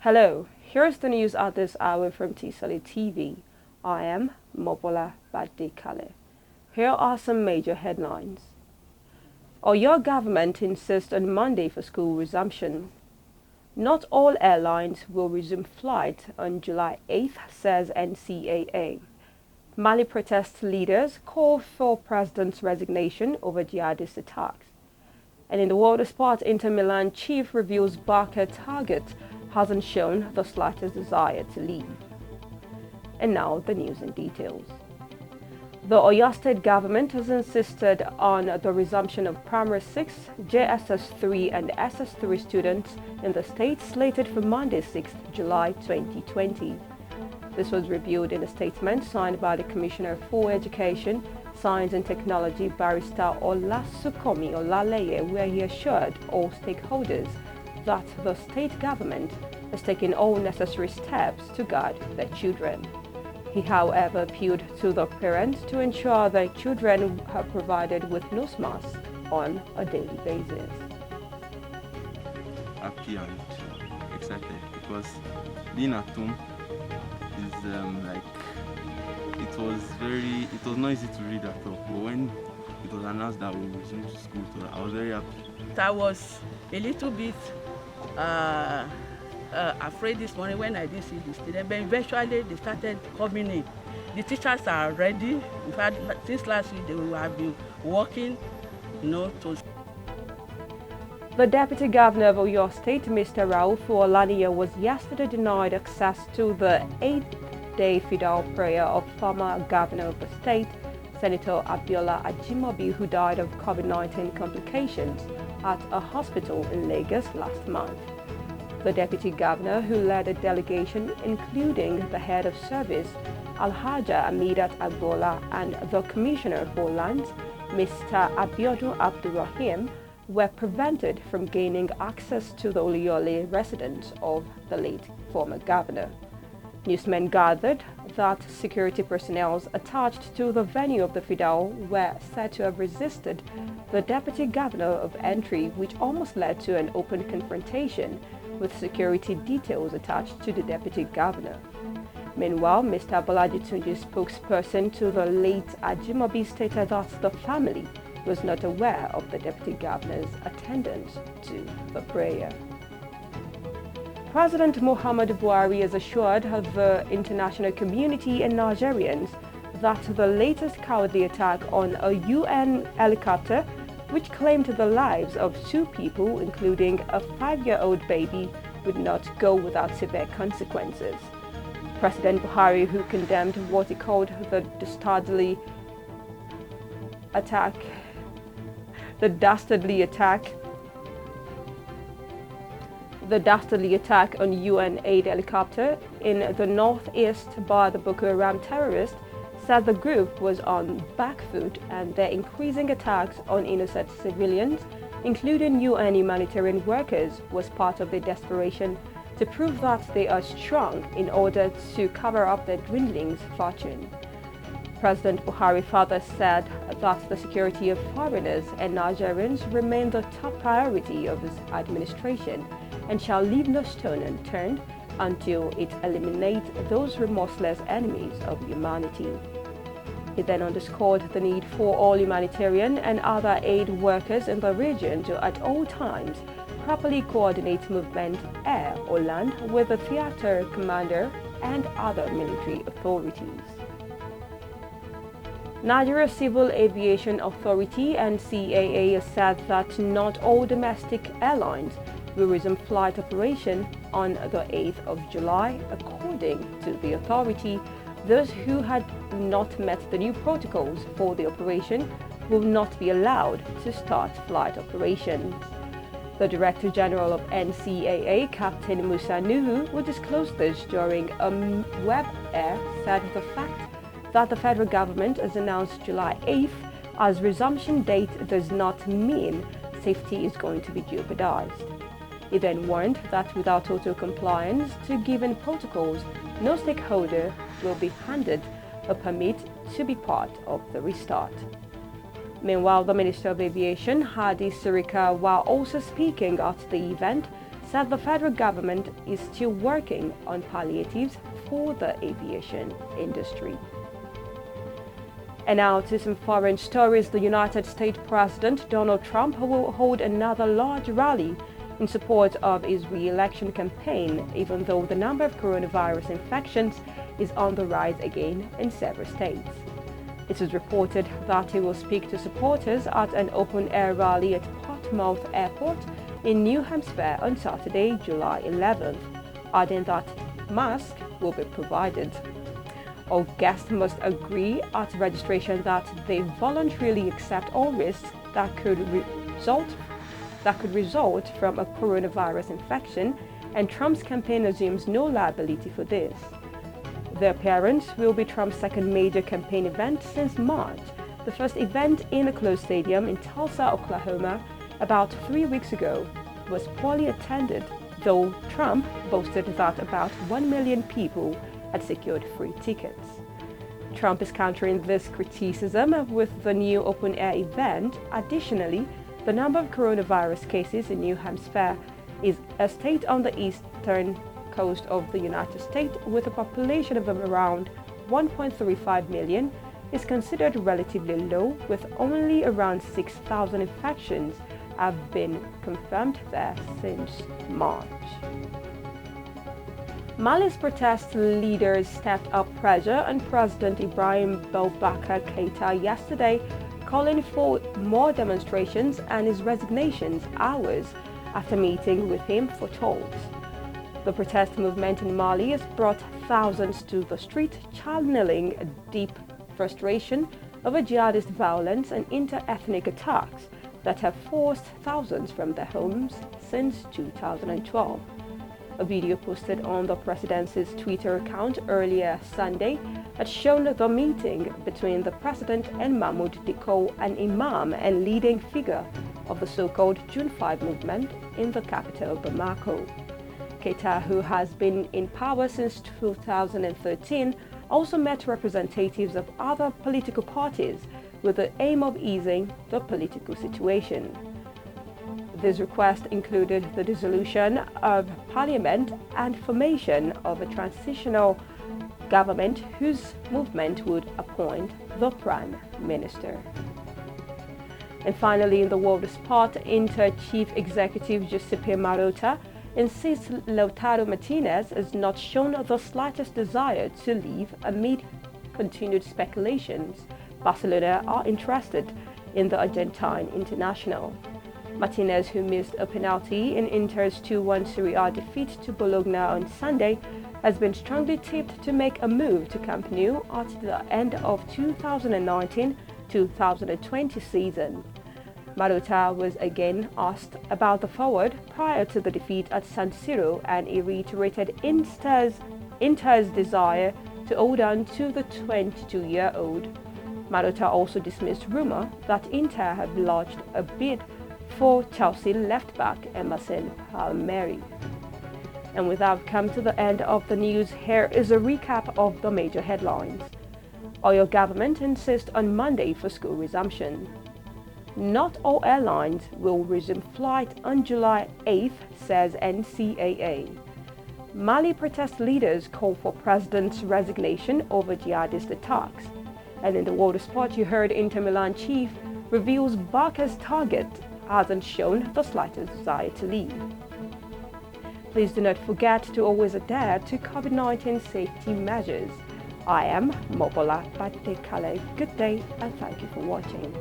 Hello, here's the news at this hour from Tstv. I am Mobola Badekale. Here are some major headlines. Your government insists on Monday for school resumption. Not all airlines will resume flight on July 8th, says NCAA. Mali protest leaders call for president's resignation over jihadist attacks. And in the world of sport, Inter Milan chief reveals BARCA target hasn't shown the slightest desire to leave. And now the news in details. The Oyo State government has insisted on the resumption of Primary 6, JSS 3 and SS 3 students in the state slated for Monday 6 July 2020. This was revealed in a statement signed by the Commissioner for Education, Science and Technology, Barrister Olasukomi Olaleye, where he assured all stakeholders that the state government is taking all necessary steps to guard their children. He, however, appealed to the parents to ensure their children are provided with nose masks on a daily basis. Happy and excited because being at home is it was not easy to read at all. But when it was announced that we resumed school, I was very happy. I was a little bit afraid this morning when I didn't see the students, but eventually they started coming in. The teachers are ready. In fact, since last week they have been working, to. The Deputy Governor of Oyo State, Mr. Rauf Olaniyan, was yesterday denied access to the 8-day fidal prayer of former Governor of the state, Senator Abiola Ajimobi, who died of COVID-19 complications at a hospital in Lagos last month. The Deputy Governor, who led a delegation including the Head of Service, Alhaja Amidat Agbola, and the Commissioner for Lands, Mr. Abiodun Abdurrahim, were prevented from gaining access to the Oluyole residence of the late former governor. Newsmen gathered that security personnel attached to the venue of the Fidal were said to have resisted the deputy governor of entry, which almost led to an open confrontation with security details attached to the deputy governor. Meanwhile, Mr. Bolaji Tunji, spokesperson to the late Ajimobi, stated that the family was not aware of the deputy governor's attendance to the prayer. President Muhammadu Buhari has assured the international community and Nigerians that the latest cowardly attack on a UN helicopter, which claimed the lives of 2 people, including a 5-year-old baby, would not go without severe consequences. President Buhari, who condemned what he called the dastardly attack on UN aid helicopter in the northeast by the Boko Haram terrorists, said the group was on back foot and their increasing attacks on innocent civilians, including UN humanitarian workers, was part of their desperation to prove that they are strong in order to cover up their dwindling fortune. President Buhari further said that the security of foreigners and Nigerians remain the top priority of his administration and shall leave no stone unturned until it eliminates those remorseless enemies of humanity. He then underscored the need for all humanitarian and other aid workers in the region to at all times properly coordinate movement, air or land, with the theater commander and other military authorities. Nigeria Civil Aviation Authority (NCAA) has said that not all domestic airlines will resume flight operation on the 8th of July. According to the authority, those who had not met the new protocols for the operation will not be allowed to start flight operations. The Director General of NCAA, Captain Musa Nuhu, who disclosed this during a web air, said the fact that the federal government has announced July 8th as resumption date does not mean safety is going to be jeopardized. He then warned that without total compliance to given protocols, no stakeholder will be handed a permit to be part of the restart. Meanwhile, the Minister of Aviation, Hadi Sirika, while also speaking at the event, said the federal government is still working on palliatives for the aviation industry. And now to some foreign stories. The United States President Donald Trump will hold another large rally in support of his re-election campaign, even though the number of coronavirus infections is on the rise again in several states. It is reported that he will speak to supporters at an open-air rally at Portsmouth Airport in New Hampshire on Saturday, July 11th, adding that masks will be provided. All guests must agree at registration that they voluntarily accept all risks that could result from a coronavirus infection, and Trump's campaign assumes no liability for this. The appearance will be Trump's second major campaign event since March, the first event in a closed stadium in Tulsa, Oklahoma, about 3 weeks ago, was poorly attended, though Trump boasted that about 1 million people had secured free tickets. Trump is countering this criticism with the new open-air event. Additionally, the number of coronavirus cases in New Hampshire is a state on the eastern coast of the United States with a population of around 1.35 million is considered relatively low, with only around 6,000 infections have been confirmed there since March. Mali's protest leaders stepped up pressure on President Ibrahim Boubacar Keïta yesterday, calling for more demonstrations and his resignations hours after meeting with him for talks. The protest movement in Mali has brought thousands to the street, channeling a deep frustration over jihadist violence and inter-ethnic attacks that have forced thousands from their homes since 2012. A video posted on the presidency's Twitter account earlier Sunday had shown the meeting between the president and Mahmoud Dicko, an imam and leading figure of the so-called June 5 movement in the capital Bamako. Keïta, who has been in power since 2013, also met representatives of other political parties with the aim of easing the political situation. This request included the dissolution of parliament and formation of a transitional government whose movement would appoint the prime minister. And finally, in the world of sport, Inter chief executive Giuseppe Marotta insists Lautaro Martinez has not shown the slightest desire to leave amid continued speculations Barcelona are interested in the Argentine international. Martinez, who missed a penalty in Inter's 2-1 Serie A defeat to Bologna on Sunday, has been strongly tipped to make a move to Camp Nou at the end of 2019-2020 season. Marotta was again asked about the forward prior to the defeat at San Siro, and he reiterated Inter's desire to hold on to the 22-year-old. Marotta also dismissed rumor that Inter had lodged a bid for Chelsea left-back Emerson Palmieri. And with that, we've come to the end of the news. Here is a recap of the major headlines. Oil government insists on Monday for school resumption. Not all airlines will resume flight on July 8th, says NCAA. Mali protest leaders call for president's resignation over jihadist attacks. And in the world of sport, you heard Inter Milan chief reveals BARCA's target hasn't shown the slightest desire to leave. Please do not forget to always adhere to COVID-19 safety measures. I am Mobola Batekale. Good day and thank you for watching.